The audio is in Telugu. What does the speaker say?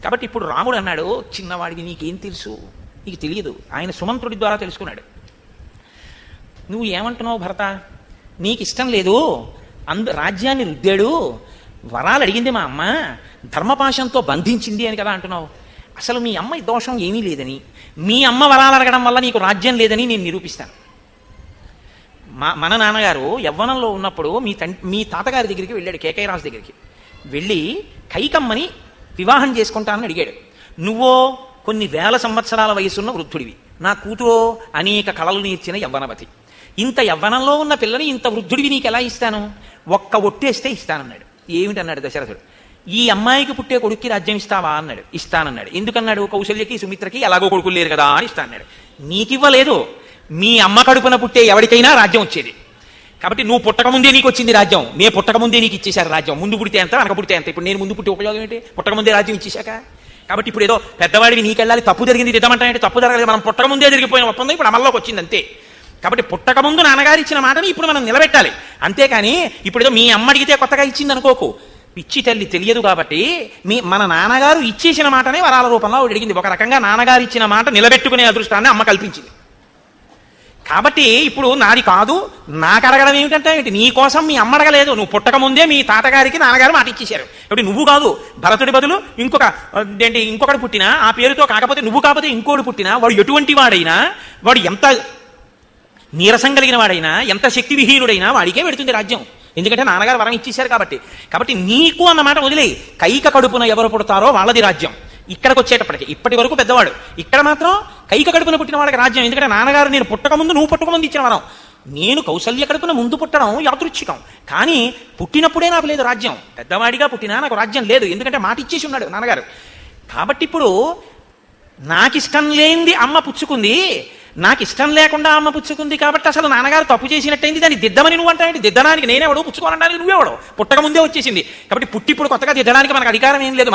కాబట్టి ఇప్పుడు రాముడు అన్నాడు, చిన్నవాడికి నీకేం తెలుసు, నీకు తెలియదు. ఆయన సుమంత్రుడి ద్వారా తెలుసుకున్నాడు. నువ్వు ఏమంటున్నావు భరత, నీకు ఇష్టం లేదు, రాజ్యాన్ని రుద్దాడు, వరాలు అడిగింది మా అమ్మ, ధర్మపాశంతో బంధించింది అని కదా అంటున్నావు. అసలు మీ అమ్మ దోషం ఏమీ లేదని, మీ అమ్మ వరాలు అడగడం వల్ల నీకు రాజ్యం లేదని నేను నిరూపిస్తాను. మన నాన్నగారు యవ్వనంలో ఉన్నప్పుడు మీ తాతగారి దగ్గరికి వెళ్ళాడు, కేకయ్యరాజు దగ్గరికి వెళ్ళి కైకమ్మని వివాహం చేసుకుంటానని అడిగాడు. నువ్వో కొన్ని వేల సంవత్సరాల వయసున్న వృద్ధుడివి, నా కూతురో అనేక కళలు నేర్చిన యవ్వనవతి. ఇంత యవ్వనంలో ఉన్న పిల్లని ఇంత వృద్ధుడివి నీకు ఎలా ఇస్తాను, ఒక్క ఒట్టేస్తే ఇస్తానన్నాడు. ఏమిటన్నాడు దశరథుడు, ఈ అమ్మాయికి పుట్టే కొడుక్కి రాజ్యం ఇస్తావా అన్నాడు. ఇస్తానన్నాడు. ఎందుకన్నాడు, కౌశల్యకి సుమిత్రకి ఎలాగో కొడుకులు లేరు కదా అని ఇస్తానన్నాడు. నీకివ్వలేదు, మీ అమ్మ కడుపున పుట్టే ఎవరికైనా రాజ్యం వచ్చేది. కాబట్టి నువ్వు పుట్టకముందే నీకు వచ్చింది రాజ్యం, నేను పుట్టకముందే నీకు ఇచ్చేశారు రాజ్యం. ముందు పుడితే ఎంత, వెనక పుడితే ఎంత. ఇప్పుడు నేను ముందు పుట్టే ఉపయోగం ఏంటి, పుట్టకముందే రాజ్యం ఇచ్చేశాక. కాబట్టి ఇప్పుడు ఏదో పెద్దవాడివి నీకెళ్ళాలి, తప్పు జరిగింది దిద్దమంటానంటే తప్పు జరగలేదు, మనం పుట్టకముందే జరిగిపోయిన ఒప్పందం ఇప్పుడు అమల్లోకి వచ్చింది అంతే. కాబట్టి పుట్టకముందు నాన్నగారు ఇచ్చిన మాటని ఇప్పుడు మనం నిలబెట్టాలి. అంతేకాని ఇప్పుడు ఏదో మీ అమ్మ అడిగితే కొత్తగా ఇచ్చింది అనుకోకు. పిచ్చి తల్లి తెలియదు కాబట్టి మన నాన్నగారు ఇచ్చేసిన మాటనే వరాల రూపంలో అడిగింది. ఒక రకంగా నాన్నగారు ఇచ్చిన మాట నిలబెట్టుకునే అదృష్టాన్ని అమ్మ కల్పించింది. కాబట్టి ఇప్పుడు నాది కాదు, నాకు అడగడం ఏమిటంటే నీ కోసం మీ అమ్మ అడగలేదు, నువ్వు పుట్టకముందే మీ తాతగారికి నాన్నగారు మాట ఇచ్చేశారు. కాబట్టి నువ్వు కాదు, భరతుడి బదులు ఇంకొకటి పుట్టినా ఆ పేరుతో కాకపోతే, నువ్వు కాకపోతే ఇంకోటి పుట్టినా, వాడు ఎటువంటి వాడైనా, వాడు ఎంత నీరసం కలిగిన వాడైనా, ఎంత శక్తి విహీనుడైనా వాడికే పెడుతుంది రాజ్యం. ఎందుకంటే నాన్నగారు వరం ఇచ్చేశారు కాబట్టి నీకు అన్నమాట వదిలే. కైక కడుపున ఎవరు పుడతారో వాళ్ళది రాజ్యం. ఇక్కడికి వచ్చేటప్పటికి ఇప్పటి వరకు పెద్దవాడు, ఇక్కడ మాత్రం కైక కడుపున పుట్టిన వాళ్ళకి రాజ్యం. ఎందుకంటే నాన్నగారు నేను పుట్టకముందు నువ్వు పుట్టకముందు ఇచ్చిన వరం. నేను కౌసల్య కడుపున ముందు పుట్టడం యాదృచ్ఛికం, కానీ పుట్టినప్పుడే నాకు లేదు రాజ్యం. పెద్దవాడిగా పుట్టినా నాకు రాజ్యం లేదు, ఎందుకంటే మాట ఇచ్చేసి ఉన్నాడు నాన్నగారు. కాబట్టి ఇప్పుడు నాకు ఇష్టం లేనిది అమ్మ పుచ్చుకుంది, నాకు ఇష్టం లేకుండా అమ్మ పుచ్చుకుంది, కాబట్టి అసలు నాన్నగారు తప్పు చేసినట్టయింది. దాన్ని దిద్దమని నువ్వు అంటావు. దిద్దడానికి నేనేవాడు, పుచ్చుకోవడానికి నువ్వేవాడు, పుట్టక ముందే వచ్చేసింది. కాబట్టి పుట్టి ఇప్పుడు కొత్తగా దిద్దడానికి మనకు అధికారం ఏం లేదు.